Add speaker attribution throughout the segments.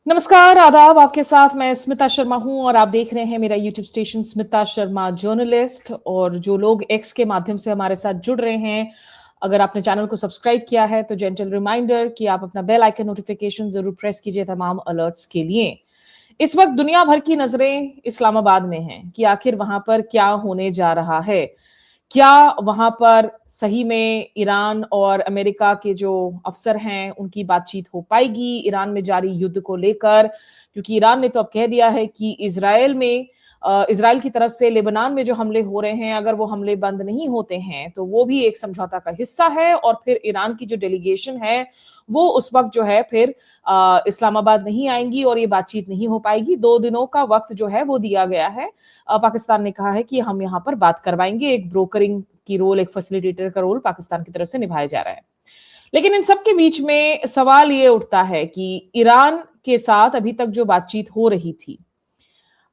Speaker 1: नमस्कार, आदाब। आपके साथ मैं स्मिता शर्मा हूं और आप देख रहे हैं मेरा YouTube station Smita Sharma journalist. और जो लोग एक्स के माध्यम से हमारे साथ जुड़ रहे हैं, अगर आपने चैनल को सब्सक्राइब किया है तो जेंटल रिमाइंडर कि आप अपना बेल आइकन नोटिफिकेशन जरूर प्रेस कीजिए तमाम अलर्ट्स के लिए। इस वक्त दुनिया भर की नजरें इस्लामाबाद में हैं कि आखिर वहां पर क्या होने जा रहा है। क्या वहां पर सही में ईरान और अमेरिका के जो अफसर हैं उनकी बातचीत हो पाएगी ईरान में जारी युद्ध को लेकर? क्योंकि ईरान ने तो अब कह दिया है कि इजराइल की तरफ से लेबनान में जो हमले हो रहे हैं, अगर वो हमले बंद नहीं होते हैं तो वो भी एक समझौता का हिस्सा है। और फिर ईरान की जो डेलीगेशन है वो उस वक्त जो है फिर इस्लामाबाद नहीं आएंगी और ये बातचीत नहीं हो पाएगी। 2 दिनों का वक्त जो है वो दिया गया है। पाकिस्तान ने कहा है कि हम यहाँ पर बात करवाएंगे। एक ब्रोकरिंग की रोल, एक फैसिलिटेटर का रोल पाकिस्तान की तरफ से निभाया जा रहा है। लेकिन इन सब के बीच में सवाल ये उठता है कि ईरान के साथ अभी तक जो बातचीत हो रही थी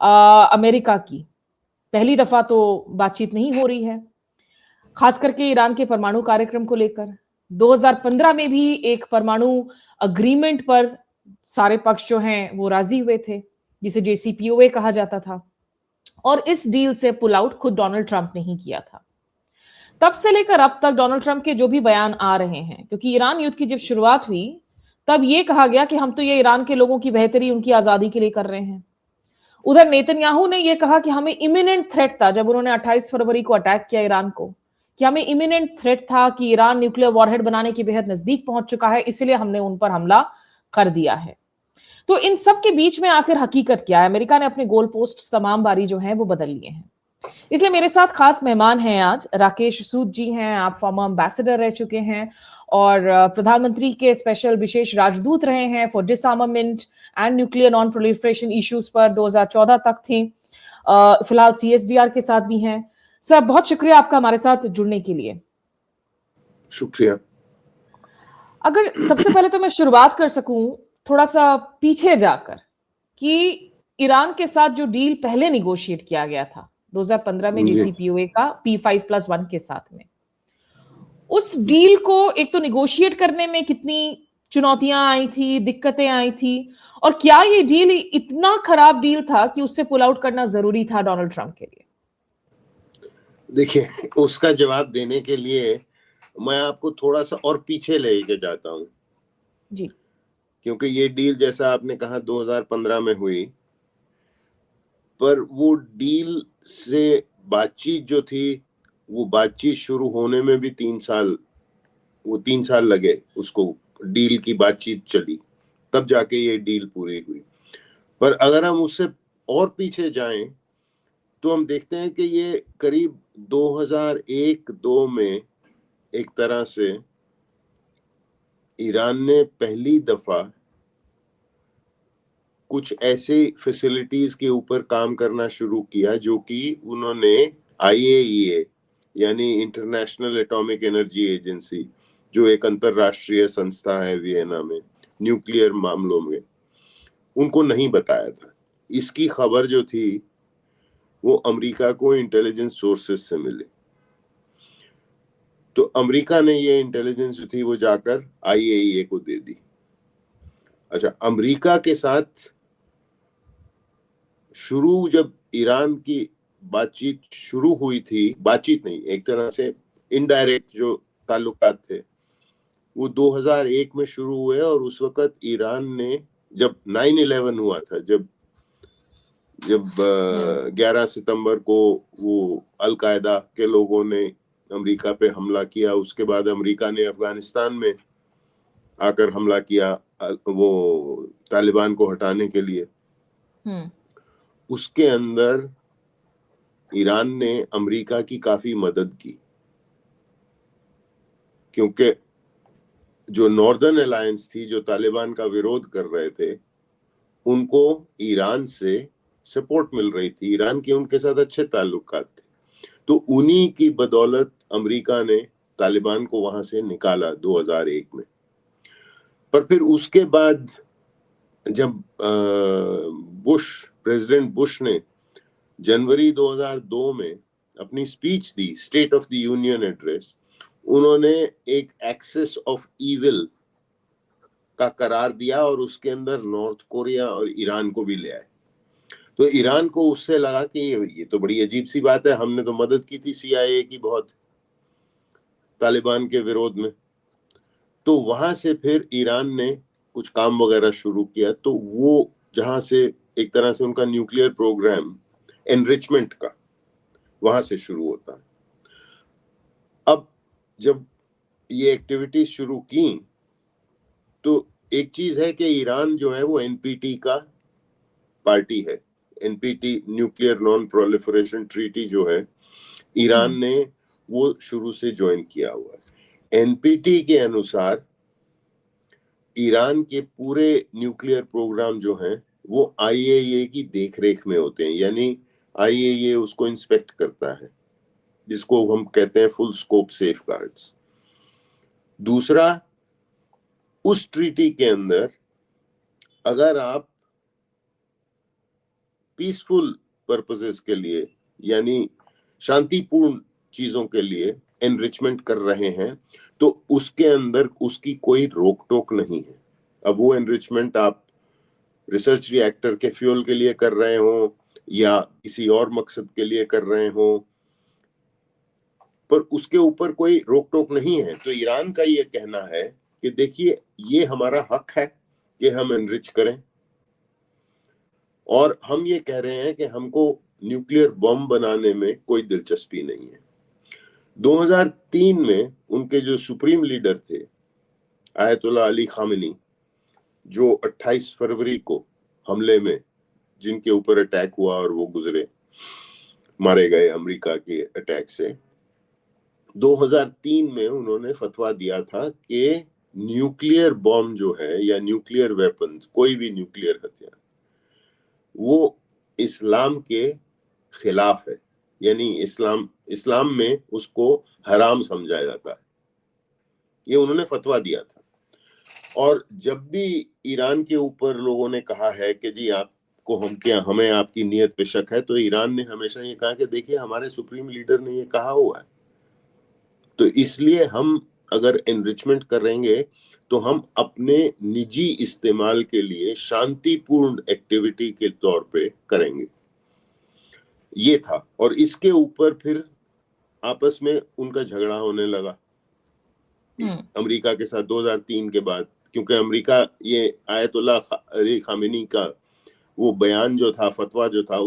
Speaker 1: अमेरिका की, पहली दफा तो बातचीत नहीं हो रही है, खास करके ईरान के परमाणु कार्यक्रम को लेकर। 2015 में भी एक परमाणु अग्रीमेंट पर सारे पक्ष जो हैं वो राजी हुए थे, जिसे JCPOA कहा जाता था। और इस डील से पुल आउट खुद डोनाल्ड ट्रंप ने ही किया था। तब से लेकर अब तक डोनाल्ड ट्रंप के जो भी बयान आ रहे हैं, क्योंकि ईरान युद्ध की जब शुरुआत हुई तब ये कहा गया कि हम तो ये ईरान के लोगों की बेहतरी, उनकी आजादी के लिए कर रहे हैं। उधर नेतन्याहू ने यह कहा कि हमें इमिनेंट थ्रेट था, जब उन्होंने 28 फरवरी को अटैक किया ईरान को, कि हमें इमिनेंट थ्रेट था कि ईरान न्यूक्लियर वॉरहेड बनाने की बेहद नजदीक पहुंच चुका है, इसलिए हमने उन पर हमला कर दिया है। तो इन सब के बीच में आखिर हकीकत क्या है? अमेरिका ने अपने गोल पोस्ट तमाम बारी जो है वो बदल लिए हैं। इसलिए मेरे साथ खास मेहमान हैं आज। राकेश सूद जी हैं, आप फॉर्मर एम्बेसडर रह चुके हैं और प्रधानमंत्री के स्पेशल विशेष राजदूत रहे हैं for डिसआर्मामेंट and nuclear non proliferation issues पर, 2014 तक थे। फिलहाल CSDR के साथ भी हैं। सर, बहुत शुक्रिया आपका हमारे साथ जुड़ने के लिए।
Speaker 2: शुक्रिया।
Speaker 1: अगर सबसे पहले तो मैं शुरुआत कर सकूं थोड़ा सा पीछे जाकर, कि ईरान के साथ जो डील पहले निगोशिएट किया गया था 2015 में JCPOA का P5+1 के साथ में, उस डील को एक तो निगोशिएट करने में कितनी चुनौतियां आई थी, दिक्कतें आई थी, और क्या ये डील इतना खराब डील था कि उससे पुल आउट करना जरूरी था डोनाल्ड ट्रंप के लिए?
Speaker 2: देखिए, उसका जवाब देने के लिए मैं आपको थोड़ा सा और पीछे लेके जाता हूं
Speaker 1: जी।
Speaker 2: क्योंकि ये डील, जैसा आपने कहा, 2015 में हुई, पर वो डील से बातचीत जो थी, वो बातचीत शुरू होने में भी 3 साल लगे। उसको डील की बातचीत चली, तब जाके ये डील पूरी हुई। पर अगर हम उससे और पीछे जाएं तो हम देखते हैं कि ये करीब 2001-2 में एक तरह से ईरान ने पहली दफा कुछ ऐसे फैसिलिटीज के ऊपर काम करना शुरू किया जो कि उन्होंने IAEA यानी इंटरनेशनल एटॉमिक एनर्जी एजेंसी, जो एक अंतरराष्ट्रीय संस्था है वियना में न्यूक्लियर मामलों में, उनको नहीं बताया था। इसकी खबर जो थी वो अमेरिका को इंटेलिजेंस सोर्सेस से मिली। तो अमेरिका ने ये इंटेलिजेंस जो थी वो जाकर IAEA को दे दी। अच्छा, अमेरिका के साथ शुरू जब ईरान की बातचीत शुरू हुई थी, बातचीत नहीं, एक तरह से इनडायरेक्ट जो ताल्लुकात थे, वो 2001 में शुरू हुए। और उस वक्त ईरान ने, जब 9/11 हुआ था, जब 11 सितंबर को वो अलकायदा के लोगों ने अमेरिका पे हमला किया, उसके बाद अमेरिका ने अफगानिस्तान में आकर हमला किया वो तालिबान को हटाने के लिए। उसके अंदर ईरान ने अमेरिका की काफी मदद की, क्योंकि जो नॉर्दर्न अलायंस थी, जो तालिबान का विरोध कर रहे थे, उनको ईरान से सपोर्ट मिल रही थी। ईरान के उनके साथ अच्छे ताल्लुकात थे। तो उन्हीं की बदौलत अमेरिका ने तालिबान को वहां से निकाला 2001 में। पर फिर उसके बाद जब प्रेसिडेंट बुश ने जनवरी 2002 में अपनी speech the, state of the union address, उन्होंने एक एक्सेस ऑफ इविल का करार दिया और उसके अंदर नॉर्थ कोरिया और ईरान को भी ले आए। तो ईरान को उससे लगा कि ये तो बड़ी अजीब सी बात है, हमने तो मदद की थी CIA की बहुत तालिबान के विरोध में। तो वहां से फिर ईरान ने कुछ काम वगैरह शुरू किया, तो वो जहां से एक तरह से उनका न्यूक्लियर प्रोग्राम एनरिचमेंट का वहां से शुरू होता है। अब जब ये एक्टिविटीज शुरू की तो एक चीज है कि ईरान जो है वो NPT का पार्टी है। NPT nuclear non proliferation treaty जो है, ईरान ने वो शुरू से ज्वाइन किया हुआ है। NPT के अनुसार ईरान के पूरे न्यूक्लियर प्रोग्राम जो हैं वो IAEA की देखरेख में होते हैं, यानी IAEA उसको इंस्पेक्ट करता है, जिसको हम कहते हैं फुल स्कोप सेफगार्ड्स। दूसरा, उस ट्रीटी के अंदर अगर आप पीसफुल पर्पसेस के लिए यानी शांतिपूर्ण चीजों के लिए एनरिचमेंट कर रहे हैं तो उसके अंदर उसकी कोई रोक टोक नहीं है। अब वो एनरिचमेंट आप रिसर्च रिएक्टर के फ्यूल के लिए कर रहे हो या किसी और मकसद के लिए कर रहे हो, पर उसके ऊपर कोई रोक टोक नहीं है। तो ईरान का ये कहना है कि देखिए, ये हमारा हक है कि हम एनरिच करें, और हम ये कह रहे हैं कि हमको न्यूक्लियर बम बनाने में कोई दिलचस्पी नहीं है। 2003 में उनके जो सुप्रीम लीडर थे आयतुल्ला अली खामेनी, जो 28 फरवरी को हमले में जिनके ऊपर अटैक हुआ और वो गुजरे, मारे गए अमेरिका के अटैक से, 2003 में उन्होंने फतवा दिया था कि न्यूक्लियर बॉम्ब जो है या न्यूक्लियर वेपन्स, कोई भी न्यूक्लियर हथियार, वो इस्लाम के खिलाफ है, यानी इस्लाम में उसको हराम समझा जाता है। ये उन्होंने फतवा दिया था। और जब भी ईरान के ऊपर लोगों ने कहा है कि जी आपको हमें आपकी नीयत पे शक है, तो ईरान ने हमेशा ये कहा कि देखिए, हमारे सुप्रीम लीडर ने ये कहा हुआ है, तो इसलिए हम अगर एनरिचमेंट करेंगे तो हम अपने निजी इस्तेमाल के लिए शांतिपूर्ण एक्टिविटी के तौर पे करेंगे। ये था, और इसके ऊपर फिर आपस में उनका झगड़ा होने लगा अमेरिका के साथ 2003 के बाद, क्योंकि अमेरिका ये आयतुल्ला अली खामेनी का वो बयान जो था, फतवा जो था,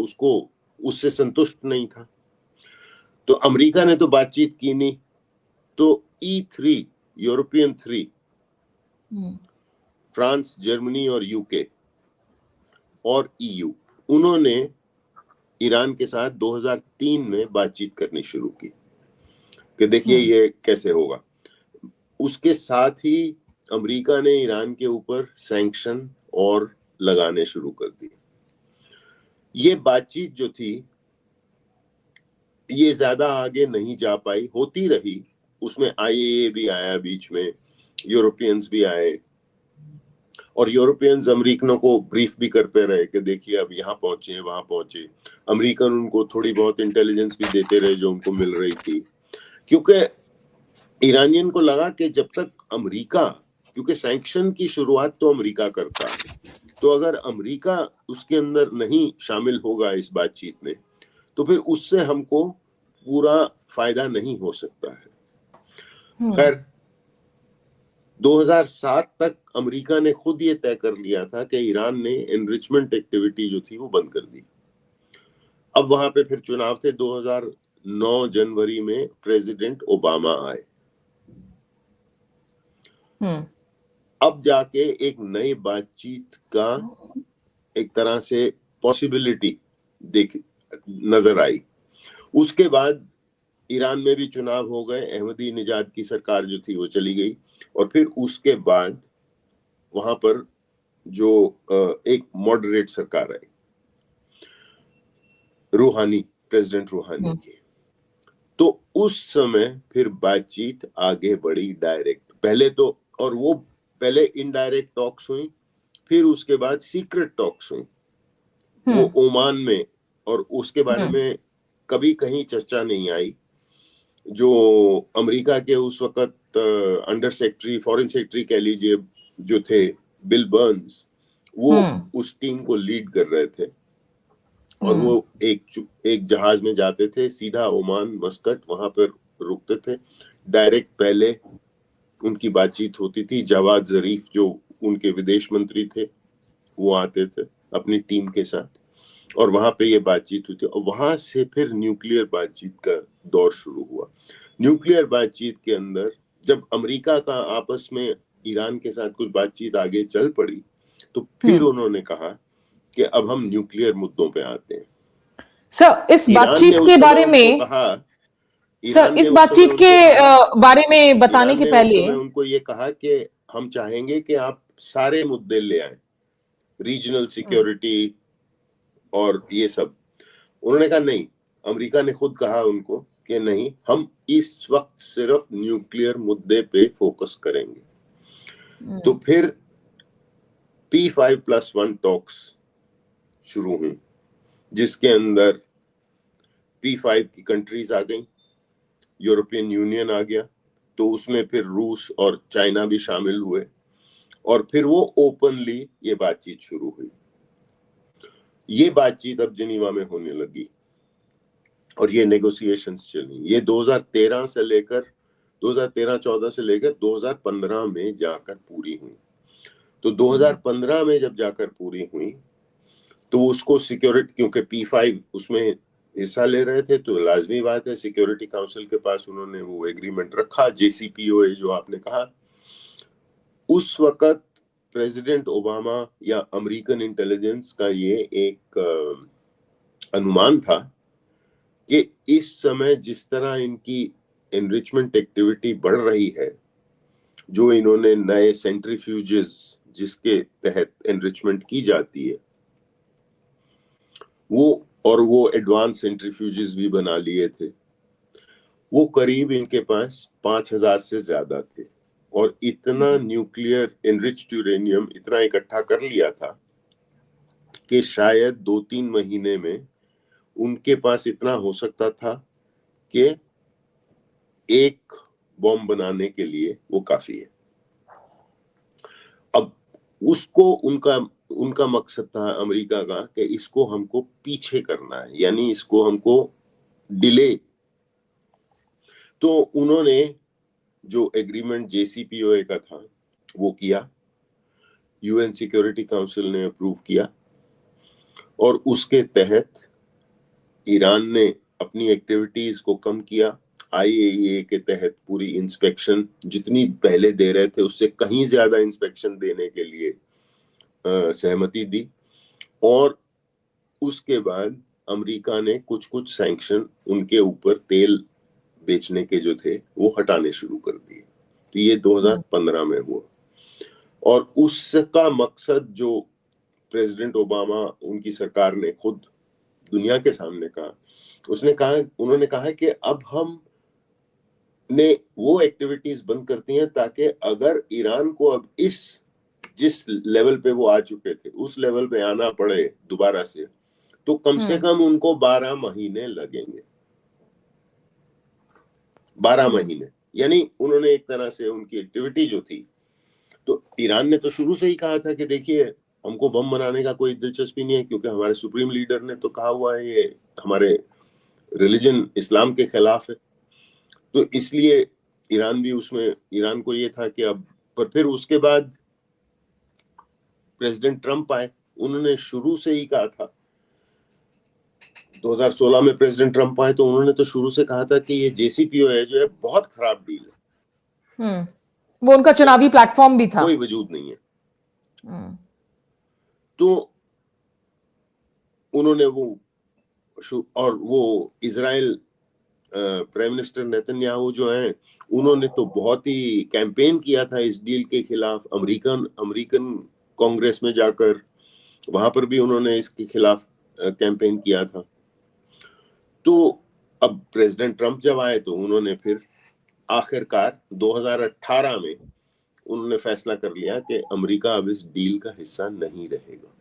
Speaker 2: उससे संतुष्ट नहीं था। तो अमेरिका ने तो बातचीत की नहीं, तो E3 यूरोपियन 3 फ्रांस, जर्मनी और UK और EU, उन्होंने ईरान के साथ 2003 में बातचीत करनी शुरू की कि देखिए ये कैसे होगा। उसके साथ ही अमेरिका ने ईरान के ऊपर सैंक्शन और लगाने शुरू कर दिए। ये बातचीत जो थी ये ज्यादा आगे नहीं जा पाई, होती रही, उसमें IAEA भी आया बीच में, यूरोपियंस भी आए, और यूरोपियंस अमेरिकनों को ब्रीफ भी करते रहे कि देखिए अब यहाँ पहुंचे वहां पहुंचे। अमेरिकन उनको थोड़ी बहुत इंटेलिजेंस भी देते रहे जो उनको मिल रही थी, क्योंकि ईरानियन को लगा कि जब तक अमेरिका, क्योंकि सैंक्शन की शुरुआत तो अमेरिका करता है, तो अगर अमेरिका उसके अंदर नहीं शामिल होगा इस बातचीत में, तो फिर उससे हमको पूरा फायदा नहीं हो सकता है। खैर, 2007 तक अमेरिका ने खुद ये तय कर लिया था कि ईरान ने एनरिचमेंट एक्टिविटी जो थी वो बंद कर दी। अब वहां पे फिर चुनाव थे, 2009 जनवरी में प्रेसिडेंट ओबामा आए। अब जाके एक नई बातचीत का एक तरह से पॉसिबिलिटी नजर आई। उसके बाद ईरान में भी चुनाव हो गए, अहमदी निजाद की सरकार जो थी वो चली गई, और फिर उसके बाद वहां पर जो एक मॉडरेट सरकार आई, प्रेसिडेंट रूहानी की। तो उस समय फिर बातचीत आगे बढ़ी डायरेक्ट, पहले तो, और वो पहले इनडायरेक्ट टॉक्स हुई, फिर उसके बाद सीक्रेट टॉक्स हुई वो ओमान में, और उसके बारे में कभी कहीं चर्चा नहीं आई। जो अमेरिका के उस वक्त अंडर सेक्रेटरी, फॉरेन सेक्रेटरी कह लीजिए जो थे, बिल बर्न्स, वो उस टीम को लीड कर रहे थे और वो एक जहाज में जाते थे सीधा ओमान मस्कट, वहां पर रुकते थे। डायरेक्ट पहले उनकी बातचीत होती थी, जवाद जरीफ जो उनके विदेश मंत्री थे वो आते थे अपनी टीम के साथ और वहां पे ये बातचीत हुई थी और वहां से फिर न्यूक्लियर बातचीत का दौर शुरू हुआ। न्यूक्लियर बातचीत के अंदर जब अमेरिका का आपस में ईरान के साथ कुछ बातचीत आगे चल पड़ी तो फिर उन्होंने कहा कि अब हम न्यूक्लियर मुद्दों पे आते हैं।
Speaker 1: सर इस बातचीत के बारे में सर इस बातचीत के बारे में बताने के पहले
Speaker 2: उनको ये कहा कि हम चाहेंगे कि आप सारे मुद्दे ले आए, रीजनल सिक्योरिटी और ये सब। उन्होंने कहा नहीं, अमेरिका ने खुद कहा उनको कि नहीं, हम इस वक्त सिर्फ न्यूक्लियर मुद्दे पे फोकस करेंगे। तो फिर P5+1 टॉक्स शुरू हुई जिसके अंदर P5 की कंट्रीज आ गई, यूरोपियन यूनियन आ गया, तो उसमें फिर रूस और चाइना भी शामिल हुए और फिर वो ओपनली ये बातचीत शुरू हुई। ये बातचीत अब जिनीवा में होने लगी और ये नेगोशिएशंस चली। ये 2013 से लेकर 2013-14 से लेकर 2015 में जाकर पूरी हुई। तो 2015 में जब जाकर पूरी हुई तो उसको सिक्योरिटी, क्योंकि P5 उसमें हिस्सा ले रहे थे तो लाजमी बात है सिक्योरिटी काउंसिल के पास उन्होंने वो एग्रीमेंट रखा, JCPOA जो आपने कहा। उस वक्त प्रेसिडेंट ओबामा या अमेरिकन इंटेलिजेंस का ये एक अनुमान था कि इस समय जिस तरह इनकी एनरिचमेंट एक्टिविटी बढ़ रही है, जो इन्होंने नए सेंट्रीफ्यूजेस जिसके तहत एनरिचमेंट की जाती है वो एडवांस सेंट्रीफ्यूजेस भी बना लिए थे, वो करीब इनके पास 5000 से ज्यादा थे और इतना न्यूक्लियर एनरिच्ड यूरेनियम इतना इकट्ठा कर लिया था कि शायद 2-3 महीने में उनके पास इतना हो सकता था कि एक बॉम्ब बनाने के लिए वो काफी है। अब उसको उनका मकसद था अमेरिका का कि इसको हमको पीछे करना है, यानी इसको हमको डिले। तो उन्होंने जो एग्रीमेंट JCPOA का था वो किया, UN सिक्योरिटी काउंसिल ने अप्रूव किया और उसके तहत ईरान ने अपनी एक्टिविटीज को कम किया। IAEA के तहत पूरी इंस्पेक्शन जितनी पहले दे रहे थे उससे कहीं ज्यादा इंस्पेक्शन देने के लिए सहमति दी और उसके बाद अमेरिका ने कुछ सैंक्शन उनके ऊपर तेल बेचने के जो थे वो हटाने शुरू कर दिए। तो ये 2015 में हुआ और उसका मकसद जो प्रेसिडेंट ओबामा उनकी सरकार ने खुद दुनिया के सामने कहा, उन्होंने कहा कि अब हम ने वो एक्टिविटीज बंद करती हैं ताकि अगर ईरान को अब जिस लेवल पे वो आ चुके थे उस लेवल पे आना पड़े दोबारा से तो कम से कम उनको 12 महीने लगेंगे। 12 महीने, यानी उन्होंने एक तरह से उनकी एक्टिविटी जो थी, तो ईरान ने तो शुरू से ही कहा था कि देखिए हमको बम बनाने का कोई दिलचस्पी नहीं है क्योंकि हमारे सुप्रीम लीडर ने तो कहा हुआ है ये हमारे रिलीजन इस्लाम के खिलाफ है। तो इसलिए ईरान को ये था कि अब, पर फिर उसके बाद प्रेसिडेंट ट्रंप आए, उन्होंने शुरू से ही कहा था, 2016 में प्रेसिडेंट ट्रंप आए तो उन्होंने तो शुरू से कहा था कि ये JCPOA जो है बहुत खराब डील है।
Speaker 1: वो उनका चुनावी प्लेटफॉर्म भी था,
Speaker 2: कोई वजूद नहीं है। तो उन्होंने वो इजराइल प्राइम मिनिस्टर नेतन्याहू जो हैं उन्होंने तो बहुत ही कैंपेन किया था इस डील के खिलाफ। अमेरिकन कांग्रेस में जाकर वहां पर भी उन्होंने इसके खिलाफ कैंपेन किया था। तो अब प्रेसिडेंट ट्रंप जब आए तो उन्होंने फिर आखिरकार 2018 में उन्होंने फैसला कर लिया कि अमेरिका अब इस डील का हिस्सा नहीं रहेगा।